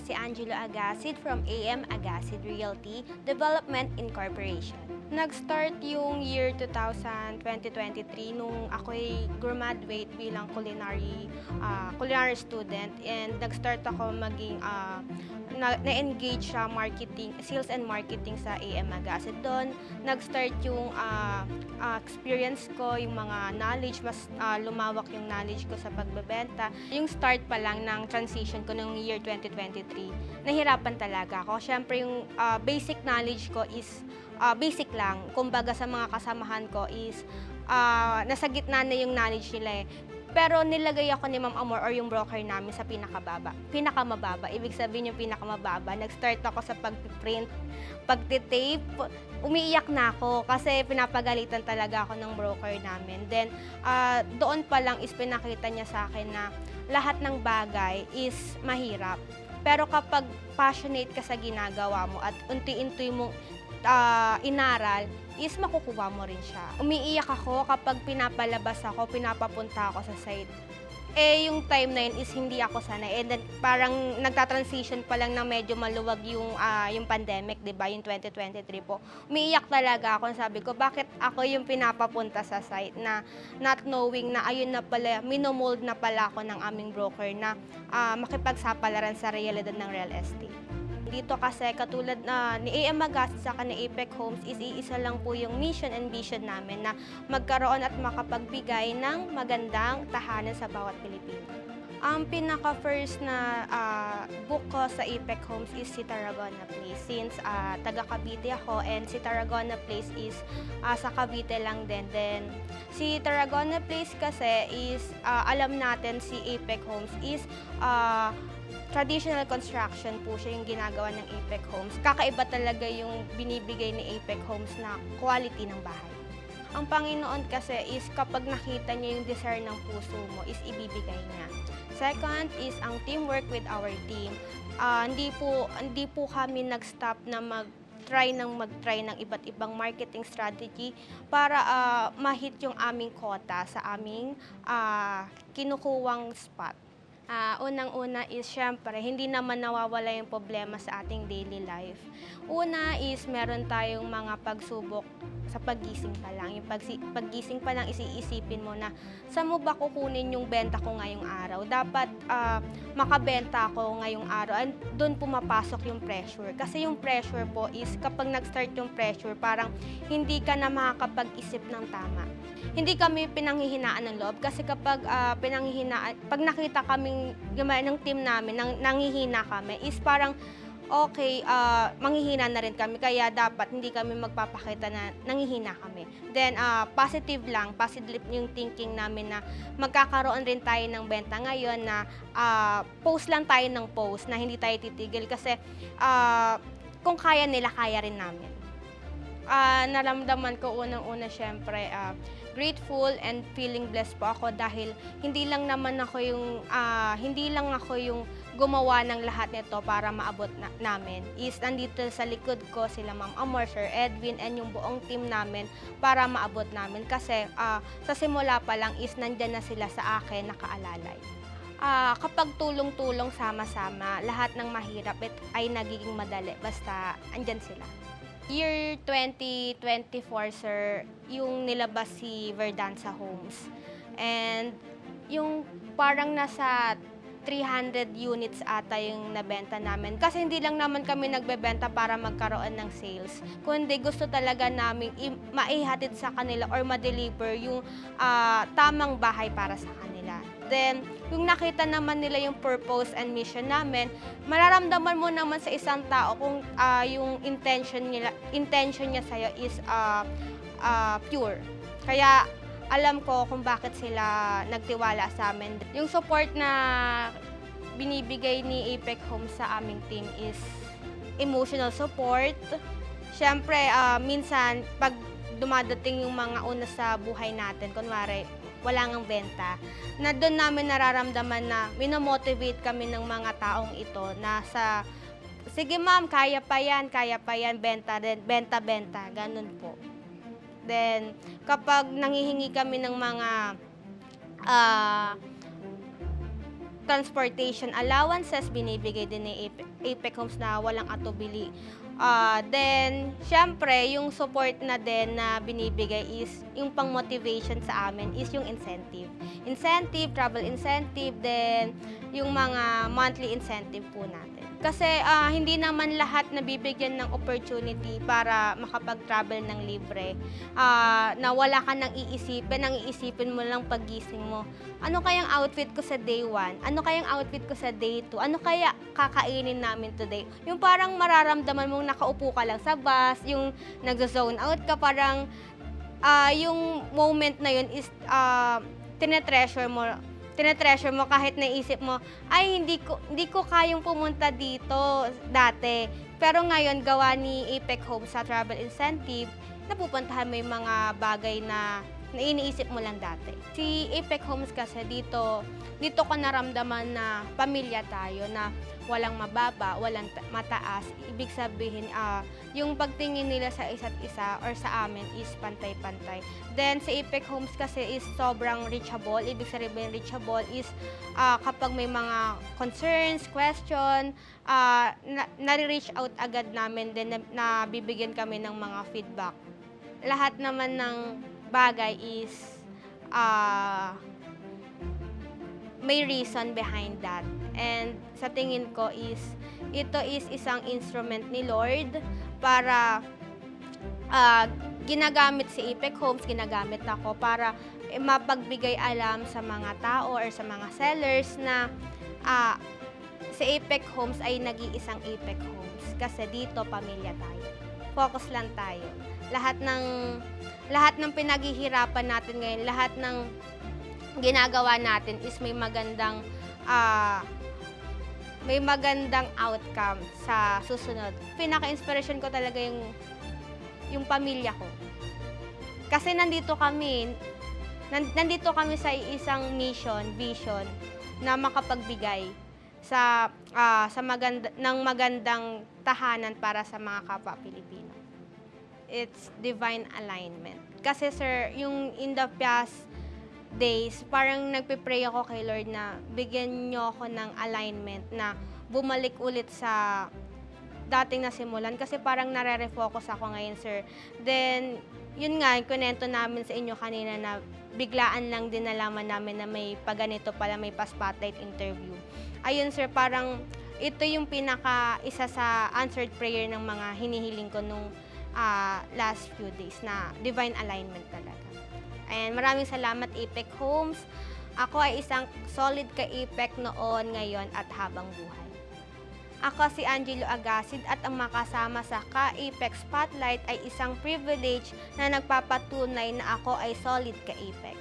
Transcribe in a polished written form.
si Angelo Agasid from AM Agasid Realty Development Incorporation. Nag-start yung year 2023 nung ako'y graduate bilang culinary student, and nag-start ako maging na-engage sa sales and marketing sa AM Agasid. Doon nag-start yung experience ko, yung mga knowledge, mas lumawak yung knowledge ko sa pagbebenta. Yung start pa lang ng transition ko noong year 2023, nahirapan talaga ako. Siyempre yung basic knowledge ko is basic lang. Kumbaga sa mga kasamahan ko is nasa gitna na yung knowledge nila eh. Pero nilagay ako ni Ma'am Amor or yung broker namin sa pinakamababa. Ibig sabihin yung pinakamababa. Nag-start ako sa pag-print, pag-tape. Umiiyak na ako kasi pinapagalitan talaga ako ng broker namin. Then, doon pa lang is pinakita niya sa akin na lahat ng bagay is mahirap. Pero kapag passionate ka sa ginagawa mo at unti-unti mong inaral, is makukuha mo rin siya. Umiiyak ako kapag pinapalabas ako, pinapapunta ako sa site. Eh, yung time na yun is hindi ako sanay. And then, parang nagta-transition pa lang na medyo maluwag yung pandemic, di ba? Yung 2023 po. Umiiyak talaga ako. Sabi ko, bakit ako yung pinapapunta sa site na not knowing na ayun na pala, minomold na pala ako ng aming broker na makipagsapalaran sa realidad ng real estate. Dito kasi katulad ni AM Agasid sa ni Apex Homes is iisa lang po yung mission and vision namin na magkaroon at makapagbigay ng magandang tahanan sa bawat Pilipino. Ang pinaka-first na book ko sa Apex Homes is si Tarragona Place. Since taga Cavite ako and si Tarragona Place is sa Cavite lang din. Then si Tarragona Place kasi is alam natin si Apex Homes is traditional construction po siya yung ginagawa ng Apex Homes. Kakaiba talaga yung binibigay ni Apex Homes na quality ng bahay. Ang Panginoon kasi is kapag nakita niya yung desire ng puso mo is ibibigay niya. Second is ang teamwork with our team. Hindi po kami nag-stop na mag-try ng iba't ibang marketing strategy para ma-hit yung aming quota sa aming kinukuwang spot. Unang-una is syempre, hindi naman nawawala yung problema sa ating daily life. Una is meron tayong mga pagsubok sa paggising pa lang. Yung paggising pa lang, isiisipin mo na saan mo ba kukunin yung benta ko ngayong araw? Dapat makabenta ako ngayong araw. And doon pumapasok yung pressure. Kasi yung pressure po is kapag nag-start yung pressure, parang hindi ka na makakapag-isip ng tama. Hindi kami pinanghihinaan ng loob kasi kapag pag nakita kaming ng team namin, nanghihina kami, is parang okay, manghihina na rin kami. Kaya dapat hindi kami magpapakita na nanghihina kami. Then, positive yung thinking namin na magkakaroon rin tayo ng benta ngayon na post lang tayo ng post na hindi tayo titigil kasi kung kaya nila, kaya rin namin. Naramdaman ko unang-una syempre grateful and feeling blessed po ako dahil hindi lang ako yung gumawa ng lahat nito para maabot namin. Is nandito sa likod ko sila Ma'am Amor, Sir Edwin, and yung buong team namin para maabot namin kasi sa simula pa lang is nandyan na sila sa akin nakaalalay. Kapag tulong-tulong sama-sama, lahat ng mahirap ay nagiging madali basta andyan sila. Year 2024, sir, yung nilabas si Verdanza Homes. And yung parang nasa 300 units ata yung nabenta namin. Kasi hindi lang naman kami nagbebenta para magkaroon ng sales, kundi gusto talaga namin maihatid sa kanila or ma-deliver yung tamang bahay para sa kanila. Then, yung nakita naman nila yung purpose and mission namin, mararamdaman mo naman sa isang tao kung yung intention niya sa'yo is pure. Kaya alam ko kung bakit sila nagtiwala sa amin. Yung support na binibigay ni Apex Homes sa aming team is emotional support. Siyempre, minsan, pag dumadating yung mga una sa buhay natin, kunwari, wala ngang benta, na doon namin nararamdaman na minomotivate kami ng mga taong ito na sige ma'am, kaya pa yan, benta, ganun po. Then, kapag nanghihingi kami ng mga transportation allowances, binibigay din ni APEC Homes na walang atubili. Then, syempre, yung support na din na binibigay is yung pang-motivation sa amin is yung incentive. Incentive, travel incentive, then yung mga monthly incentive po natin. Kasi hindi naman lahat nabibigyan ng opportunity para makapag-travel ng libre. Na wala ka nang iisipin, ang iisipin mo lang paggising mo. Ano kayang outfit ko sa day 1? Ano kayang outfit ko sa day 2? Ano kaya kakainin namin today? Yung parang mararamdaman mong nakaupo ka lang sa bus, yung nagzo-zone out ka, parang yung moment na yun is tinetreasure mo kahit naisip mo, ay hindi ko kayang pumunta dito dati. Pero ngayon, gawa ni APEC Homes sa travel incentive, napupuntahan mo yung mga bagay na iniisip mo lang dati. Si APEC Homes kasi dito ko naramdaman na pamilya tayo, na walang mababa, walang mataas. Ibig sabihin, yung pagtingin nila sa isa't isa or sa amin is pantay-pantay. Then, sa APEC Homes kasi is sobrang reachable. Ibig sabihin, reachable is kapag may mga concerns, question, nare-reach out agad namin, then nabibigyan kami ng mga feedback. Lahat naman ng bagay is may reason behind that. And sa tingin ko is, ito is isang instrument ni Lord para ginagamit si APEC Homes, ginagamit ako para mapagbigay alam sa mga tao or sa mga sellers na si APEC Homes ay nag-iisang APEC Homes. Kasi dito, pamilya tayo. Focus lang tayo. Lahat ng pinaghihirapan natin ngayon, lahat ng ginagawa natin is may magandang outcome sa susunod. Pinaka-inspiration ko talaga yung pamilya ko. Kasi nandito kami sa isang vision na makapagbigay ng magandang tahanan para sa mga kapwa Pilipino. It's divine alignment. Kasi sir, yung in the past days, parang nagpe-pray ako kay Lord na bigyan niyo ako ng alignment na bumalik ulit sa dating nasimulan. Kasi parang nare-refocus ako ngayon, sir. Then, yun nga, kunento namin sa inyo kanina na biglaan lang din nalaman namin na may paganito pala, may pa-spotlight interview. Ayun, sir, parang ito yung isa sa answered prayer ng mga hinihiling ko nung last few days na divine alignment talaga. And maraming salamat, APEC Homes. Ako ay isang solid ka-APEC noon, ngayon at habang buhay. Ako si Angelo Agasid at ang makasama sa ka-APEC Spotlight ay isang privilege na nagpapatunay na ako ay solid ka-APEC.